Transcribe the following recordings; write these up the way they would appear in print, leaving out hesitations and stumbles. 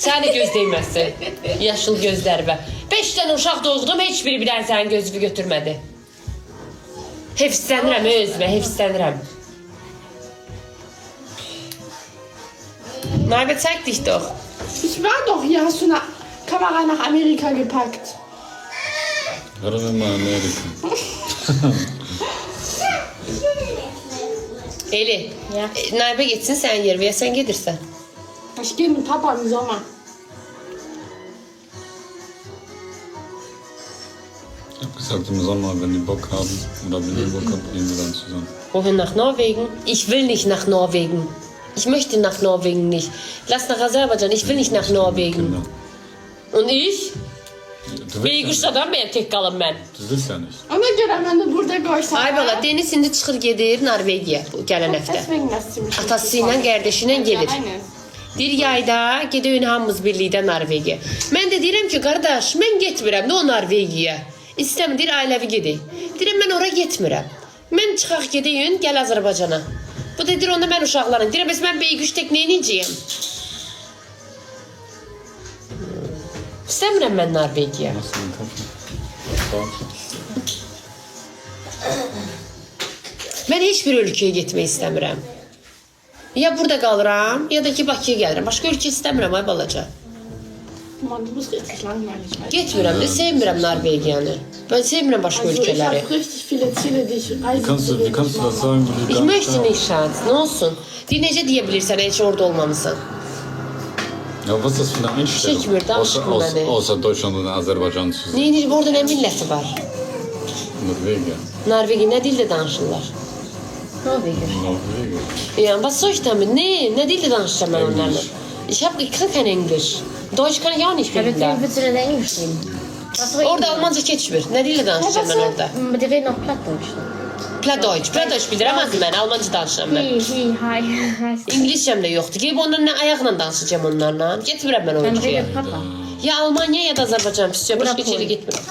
Səni göz değməsi. Yaşıl gözlərimə. 5 dənə uşaq doğdum, heç biri bir dənə sənin gözünü götürmədi. Hefslənirəm özümə, hefslənirəm. Naibet zeig dich doch. Ich war doch hier, hast du eine Kamera nach Amerika gepackt. Warum immer Amerika? Eli, Ya. Naibe geçsin sen yer veya sen gelirsen. Ich gehe mit Papa im Sommer. Ich habe gesagt, im Sommer, wenn die Bock haben oder wenn ihr Bock habt, gehen wir dann zusammen. Wohin nach Norwegen? Ich will nicht nach Norwegen. Ich möchte nach Norwegen nicht. Lass nach Aserbaidschan, ich will nicht nach Norwegen. Genau. Und ich? Du Bir willst, ja, Kuşa'dan benim tek kalım ben. du willst ja nicht. Ona göre ben de burada koysam. Ay bala Deniz indi çıxır gedir Norvegiya bu gələn həftə. Deswegen das ziemlich Atası ilə, qardaşı ilə gedir. Aynen. Bir yayda gedəyin hamımız birlikdə Norvegiya. Mən də deyirəm ki, qardaş, mən getmirəm də o Norvegiya. İstəmir, deyir ailəvi gedək. Deyirəm mən ora getmirəm. Mən çıxaq gedəyin, gəl Azərbaycana. Bu da deyir onda mən uşaqlarım. Deyirəm bəs mən Beygüş tekneyi necəyəm? İstəmirəm mən Norvegiya. Machst du den Kaffee? Mən heç bir ölkəyə getmək istəmirəm. Ya burada qalıram, ya da ki Bakıya gəlirəm. Başqa ölkə istəmirəm ay balaca. Mann, du bist richtig langweilig. Getmirəm də, sevmirəm Norvegiyanı. Ben sevmirəm başqa Also ich ölkələri. habe richtig viele Ziele, die ich Wie kannst du das sagen, wenn du Ich gar nicht möchte da nicht Schatz, ne olsun? Deyir, necə deyə bilirsən, heç orada olmamısan? Ja, was ist das für eine Einstellung? Schick mir da, Außer, schick mir da nicht. außer Deutschland und Aserbaidschan zu sein. Neyinir, orada nə milləti var? Norwegia. Norvegiya nə dildə danışırlar? Norwegen. Norwegia. Ja, was soll ich damit? Nee, nə dildə danışacağım mən onlarla? Ich kann kein Englisch. Deutsch kann ich auch nicht Ja, bilden deswegen da. willst du denn Englisch reden? Was soll ich Orada denn? Almanca keçmir. Nə dillə danışacağım mən orada? Die reden auch Plattdeutsch. Plattdeutsch bilirəm azı mən, Almanca danışıram mən. Hi. İngilizcəm də yoxdur. Gəlib onlarla ayaqla danışacağım onlarla. Getmirəm mən o Dann ölkəyə. redet Papa. Ya Almanya ya da Azərbaycan piscə, başqa Bırak yerə onu. getmirəm.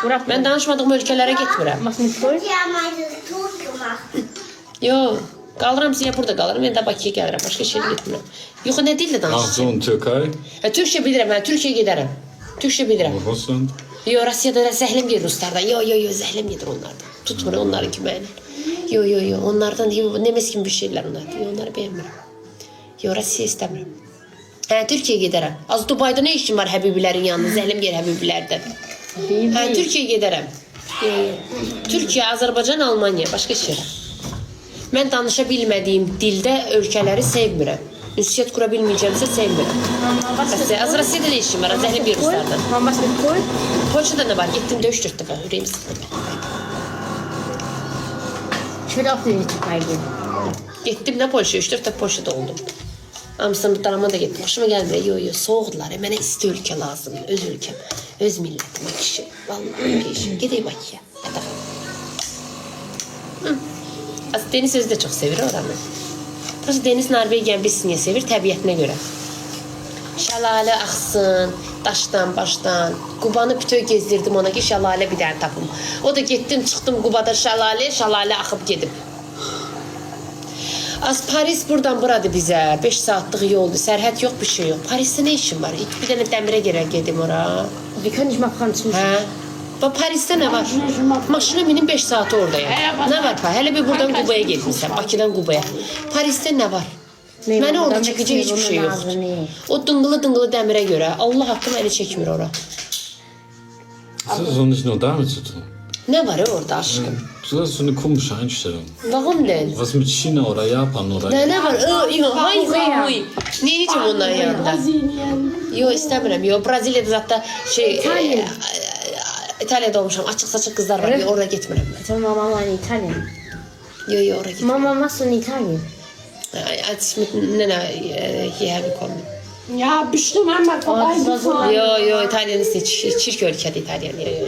Oder Mən danışmadığım ölkələrə getmirəm. Was mit Schuld? Die haben meine tot gemacht. Yo, qalıram ya burada qalıram, ya da Bakıya gəlirəm, başqa yerə getmirəm. Yox, nə dillə Ach danışacağım? so, und Türkei? Hə, Türkçə bilirəm, mən Türkiyəyə gedərəm. Türkçə bilirəm. Und Russland? Yo, Rusiyada da zəhləm gedir Ruslardan. Yo, zəhləm gedir onlardan. Tutmur onların kimi mənə. Yo, onlardan nemes kimi bir şeylər onlar. Yo, onları bəyənmirəm. Yo, Rusiya istəmirəm. Hə, Türkiyəyə gedərəm. Az Dubayda nə işim var Həbibilərin yanında? Zəhləm gedir Həbibilərdən. Hə, Türkiyəyə gedərəm. Türkiyə, Azərbaycan, Almanya, başqa şey. Mən danışa bilmədiyim dildə ölkələri sevmirəm. Ünsiyyət qura bilməyəcəmsə sevmirəm. Bəs az Rusiyada nə işim var? Zəhləm gedir Ruslardan. Warum was mit Schuld? Polşada ne var? Gittim dövüş 4 defa. Yüreğim sıkıldı. Ich will auch in die Türkei gehen. Gittim de Polşa'ya 3-4 defa Polşa'da oldum. Amsterdam'a da gittim. Başıma gelmiyor. Yo soğudular. Mənə isti ülke lazım. Öz ülkem. Öz milletim. Kişi. Vallahi kişi. Gideyim Bakıya. Aslında Deniz özü de çok sevir oranı. Burası Deniz Norvegiyanı bilsin niye sevir? Təbiətinə görə. Şəlalə axsın, daşdan, başdan. Qubanı bütöv gezdirdim ona ki, şəlalə bir dənə tapım. O da getdim, çıxdım Qubada şəlalə axıb gedib. Az Paris buradan buradır bizə. 5 saatlıq yoldur, sərhəd yox, bir şey yox. Parisdə nə işim var? Bir dənə dəmirə görə gedim ora. Wir können nicht mal Französisch. Hə? Bax Parisdə nə var? Maşına minim 5 saatı oradayım. Nə var? Hələ bir buradan Qubaya getmişsən, Bakıdan Qubaya. Parisdə nə var? Nee, Mənə orada buradan çəkəcək heç bir şey Meksika, yoxdur. nee. O dıngılı dəmirə görə Allah haqqı məni çəkmir ora. Das hat doch nicht nur damit zu tun. Nə var orada aşkım? Du hast so eine komische Einstellung. Vaxım deyil. Was mit China oder Japan oder... Nə var? Hay. Neyəcəm onların yanında? Brasilien. Yo istəmirəm. Yo Braziliyada zaten şey İtalya. İtalya'da olmuşam. Açıq saçıq qızlar var. Yo, oraya getmirəm mən. Sag mal, Mama in Italien. Yo oraya getmirəm. Mama, was machst du in Italien? Als ich mit Nena hierher gekommen bin. Ja, bestimmt einmal das war so vorbeigefahren. Yo İtalyan ist çirk ülkede İtalyan. Yo.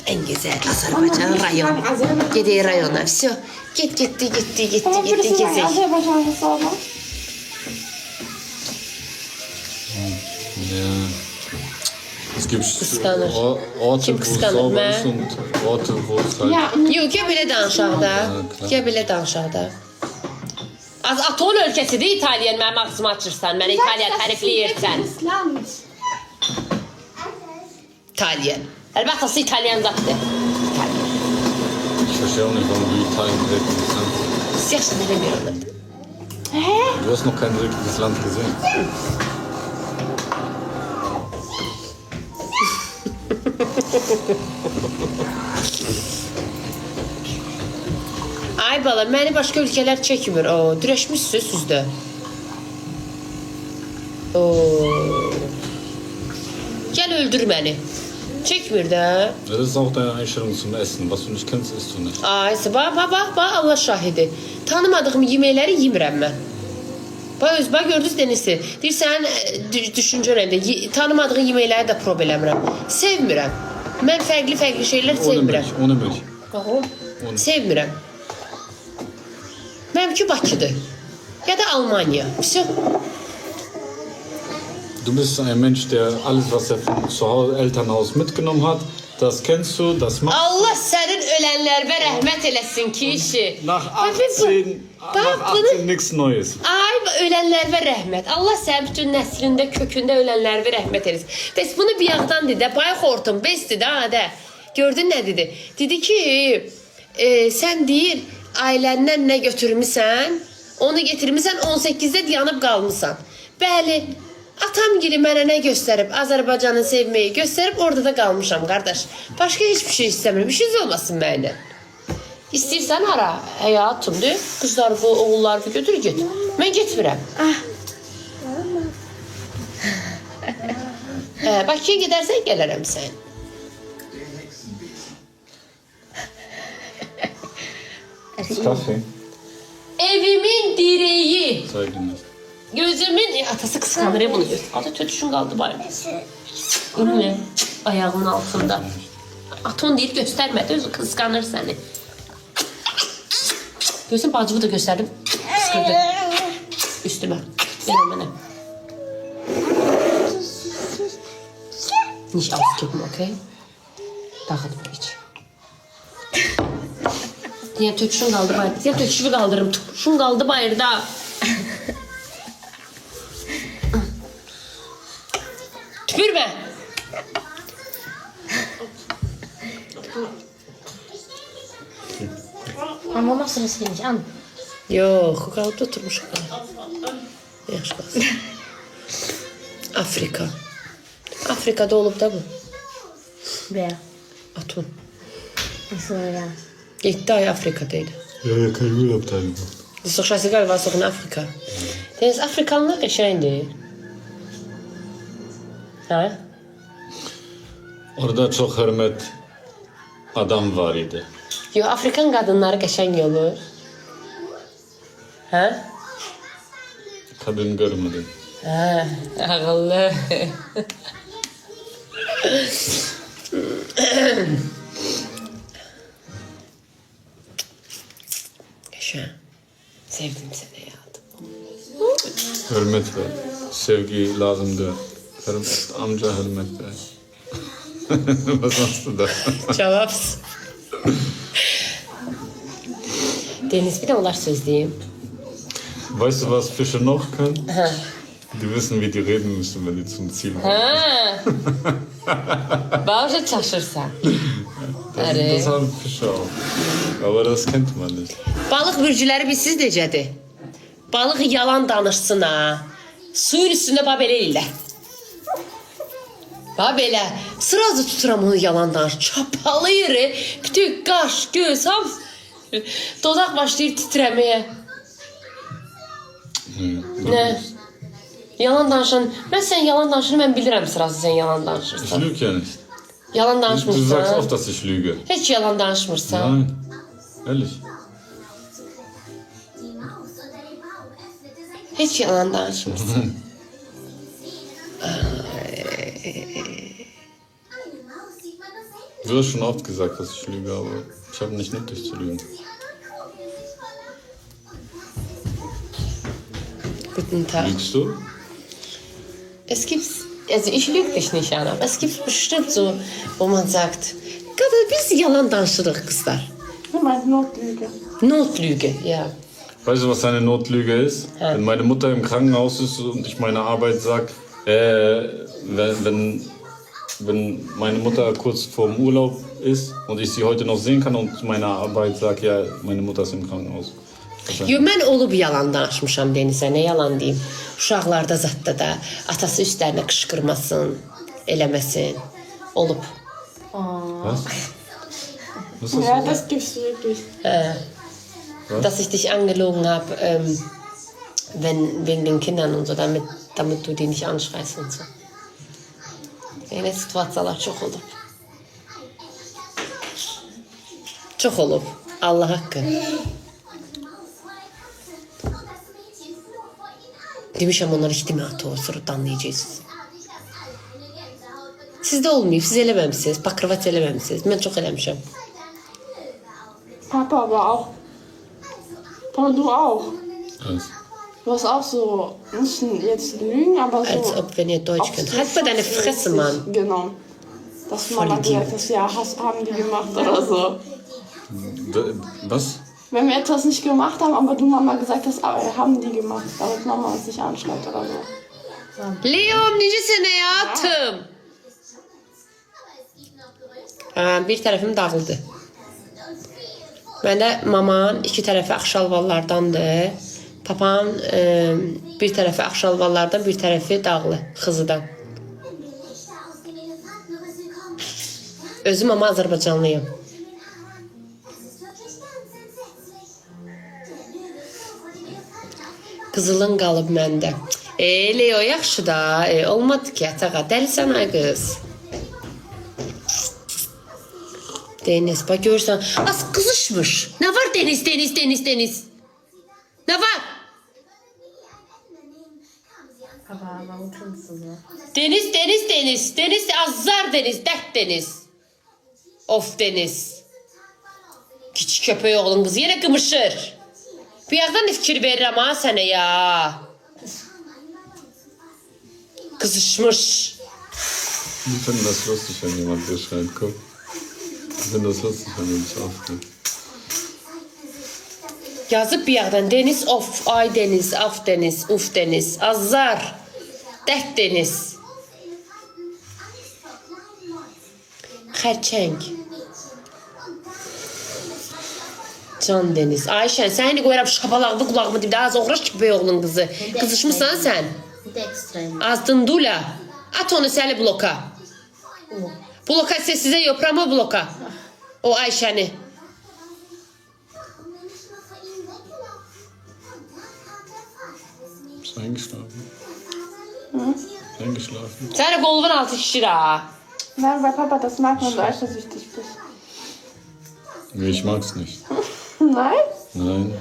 En güzel Azerbaycan rayon. Gideyi rayona. Все. Gitti Aber würdest du sagen, gezey. Aserbaidschan ist sauber? Ja. Es gibt Kıskanır. Orte, Kim wo es kıskanır? sauber Ben. ist und Orte, wo es halt... Ja, und Yo, gəl belə danışaq da. klar. Gəl belə danışaq da. Az Aton ölkəsidir İtalyan, mənim ağzımı açırsan, mənə İtaliya tərifləyirsən. Das Land. İtalyan. Əlbəttə, İtalyan zatıdır. İtalyan. Ich verstehe auch nicht, warum du Italien direkt ins Land. Siz yaşlı nə demir onlar? Du hast noch kein wirkliches Land gesehen. Ay bala, məni başqa ölkələr çəkmir. O, dirəşmişsiniz siz də. Gəl öldür məni. Çəkmir də. Das ist auch deine Einstellung zum Essen. Was du nicht kennst, isst du nicht. Ay, bax, Allah şahidi. Tanımadığım yeməkləri yemirəm mən. Bax, gördünüz denizsi. Deyirsən, düşüncələrimdə, tanımadığım yeməkləri də prob eləmirəm. Sevmirəm. Mən fərqli şeylər Ohne sevmirəm. Milch, ohne Milch. Sevmirəm. Mənimki Bakıdır. Ya da Almanya. Все. Du bist ein Mensch, der alles, was er von zu Hause, Elternhaus mitgenommen hat, das kennst du, das machst Allah sənin ölənlərə rəhmət eləsin ki, işi. Nach 18 nichts Neues. Ay, ölənlərə rəhmət. Allah sənin bütün nəslində, kökündə ölənlərə rəhmət eləsin. Bəs bunu bir yağdan dedi, bayaq hortum, besdir də, də. Gördün nə dedi? Dedi ki, sən deyir, ailəndən nə götürmüsən, onu getirmisən, 18-də yanıb qalmısan. Bəli, atam gili mənə nə göstərib, Azərbaycanı sevməyi göstərib, orada da qalmışam, qardaş. Başqa hiçbir şey istəmirəm, bir şey olmasın mənə. İstəyirsən hara, həyatımdır, qızlar bu, oğullar bu, götür get. Mən getmirəm. Bakıya gedərsən, gələrəm sən. Kaffee? Evimin direği. Zeig dir nicht. Gözümün atası kıskanır ya bunu. Adı tötüşün qaldı bari. Ünlü ayağının altında. Aton deyir göstərmədi, özü kıskanır səni. Gözün bacımı da göstərdim. Kıskırdı. Üstüme. Mənə. Nicht auskippen, okay? Dağıtma hiç. Diye tötüşün qaldı bayırda. Diye tötüşümü qaldırırım. Tötüşün qaldı bayırda. Tüpürme. Ama mama sırası gelmiş. An. Yok, kalıp oturmuş. Yaxşı qalsın. Afrika. Afrikada olub da bu. Be. Aton. Nasıl ya? 7 ay Afrika'daydı. Ja, ja, kein Urlaubteil gemacht. Das ist doch scheißegal, warst doch in Afrika. Deniz Afrikalılar qəşəngdir. Ha? Orada çok hürmet adam var idi. Yo, Afrikan qadınları qəşəng olur. Ha? Kadın görmedim. Ha, ağıllı. Qəşəng. Sevdim seni hayatım. Hürmet ver. Sevgi lazımdı. Hürmet, amca hürmet ver. Was machst du da? Cevapsız. Deniz bir de onlar söyleyeyim. Weißt du, was Fische noch können? Die wissen, wie die reden müssen, wenn die zum Ziel kommen. Ha. Bağışa çaşırsan. Das haben Fische auch. Aber das kennt man nicht. Balıq bürcüləri bilsiz necədir? Balıq yalan danışsın ha. Suyun üstündə bax belə elə. Bax belə. Sırazı tuturam onu yalan danış. Çapalayır. Bütün qaş, göz, hamısı. Dodaq başlayır titrəməyə. Ne? Yalan danışan. Sən yalan danışını mən bilirəm sırası sən yalan Ich danışırsan. lüge ja nicht. Yalan Du sagst danışmırsan. oft, dass ich lüge. Heç yalan danışmırsan. Nein, ehrlich. Heç yalan danışmırsan. Du hast schon oft gesagt, dass ich lüge, aber ich habe nicht nötig zu lügen. Guten Tag. Lügst du? Es gibt, also ich lüge dich nicht an, aber es gibt bestimmt so, wo man sagt, biz yalan danışırıq kızlar. Du meinst Notlüge. Notlüge, ja. Weißt du, was eine Notlüge ist? Ja. Wenn meine Mutter im Krankenhaus ist und ich meine Arbeit sage, wenn meine Mutter kurz vorm Urlaub ist und ich sie heute noch sehen kann und meine Arbeit sagt, ja, meine Mutter ist im Krankenhaus. Yo, mən olub yalan danışmışam Denizə, nə yalan deyim. Uşaqlarda zətdə də atası üstlərinə qışqırmasın, eləməsin. Olub. Was? Was ist Ja, das? das gibt's wirklich. Dass ich dich angelogen habe, wegen den Kindern und so, damit du die nicht anschreist und so. Elə situasiyalar çox olub. Çox olub. Allah haqqı. Demişəm onlara ictimai sonra danlayacaqsınız. Sizdə olmayıb, siz eləməmisiniz, bakırvat eləməmisiniz. Mən çox eləmişəm. Papa aber auch. Papa, du auch. Was? Du hast auch so, nicht jetzt lügen, aber so. Als ob wenn ihr Deutsch könnt. Halt mal deine Fresse, Mann. Genau. Dass Mama gesagt hat, ja, haben die gemacht oder so. Was? Wenn wir etwas nicht gemacht haben, aber du Mama gesagt hast, haben die gemacht, damit Mama uns nicht anschreibt oder so. Leom, necəsən həyatım? Bir tərəfim dağıldı. Məndə mamanın iki tərəfi axşalvallardandır. Papanın bir tərəfi axşalvallardan, bir tərəfi dağlı, xızıdan. Özüm ama Azərbaycanlıyım. Qızılın qalıb məndə. Leo, yaxşı da. Olmadı ki, atağa. Dəlisən ay qız. Deniz, bak görürsən. Az qızışmış. Nə var Deniz? Nə var? Baba, unutursunuz ya. Deniz, azar Deniz, dert Deniz. Of Deniz. Küçük köpək oğlun qızı yenə qımışır. Bir yerdən fikir verirəm ha sənə ya. Kızışmış. Ich finde das lustig, wenn jemand so schreit. Guck. Ich finde das lustig, wenn du dich aufregst. Yazıb bir yerdən Deniz, of, ay Deniz, af Deniz, uf Deniz, azar, dert Deniz. Xərçəng. Can Deniz. Ayşən, səni qoyuram şapalaqlı qulağımı dibdə. Az oğraş köpək oğlun qızı. Qızışmışsan sən. Bu da ekstrayım. Azdın dula. At onu səni bloka. Bloka sessizə yoprama bloka. O Ayşəni. Bist du eingeschlafen? Hm? Eingeschlafen? Səni qolun altı şişir ha. Nein, weil Papa das mag, wenn du eifersüchtig bist. Nee, ich mag's nicht. Nein? Nein,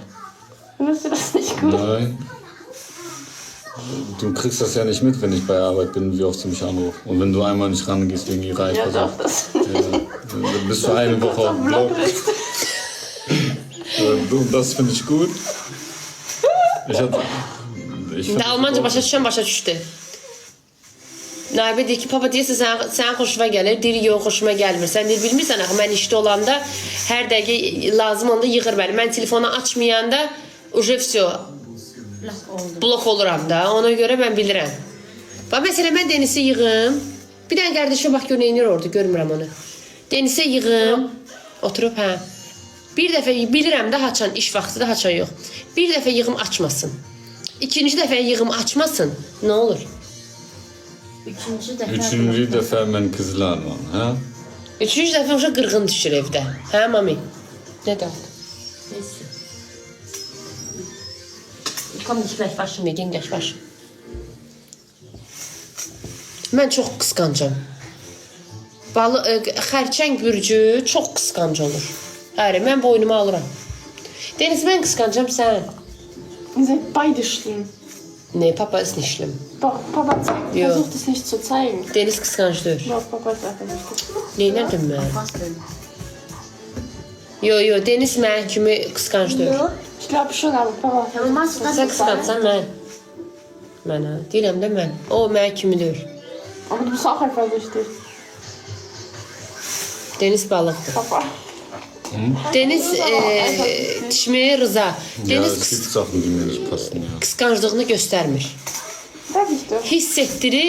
Findest du das nicht gut? nein. Du kriegst das ja nicht mit, wenn ich bei Arbeit bin, wie oft du mich anrufst. Und wenn du einmal nicht rangehst wegen ihrer Ja, Eifersucht. doch, das. Ja, dann bist du eine Woche auf dem Blog. Das finde ich gut. İndi Almanca başa düşən başa düşdü. Naibə deyir ki, papa deyirsə sən xoşuma gəlir, deyir yox xoşuma gəlmir. Sən deyir bilmirsən axı mən işdə olanda hər dəqiqə lazım onda yığır məni. Mən telefonu açmayanda uje vsyo blok oluram da. Ona görə mən bilirəm. Bax məsələn mən Deniz'i yığım. Bir dənə qardaşım bax gör neynir orada, görmürəm onu. Deniz'i yığım. Oturub hə. Bir dəfə bilirəm də haçan iş vaxtı da haçan yox. Bir dəfə yığım açmasın. İkinci dəfə yığım açmasın. Nə olur? Üçüncü dəfə mən qızlarla, hə? Üçüncü dəfə uşaq qırğın düşür evdə. Hə, mami? Nə də? Komm, gleich waschen, wir gehen gleich waschen. Mən çox qısqancam. Xərçəng bürcü çox qısqanc olur. Həri, mən boynuma alıram. Deniz, mən qısqancam sən. Ihr seid beide schlimm. Ne, Papa ist nicht schlimm. Doch, Papa Ja. versucht es nicht zu zeigen. Deniz qısqanc deyil. Doch, Papa ist eifersüchtig. Neynədim mən? Yo, Deniz mən kimi qısqanc deyil. Ich glaube schon, aber Papa versucht es Sən nicht zu zeigen. qısqançsan mən. Mən ha, deyirəm də mən. O mən kimi deyil. Aber du bist auch eifersüchtig, Deniz balıqdır. Papa. Deniz dişmeye rıza. Ya Deniz siz saklı dinleyici pasını ya. kıskançlığını göstermir. Tabii ki de. Hissettirir.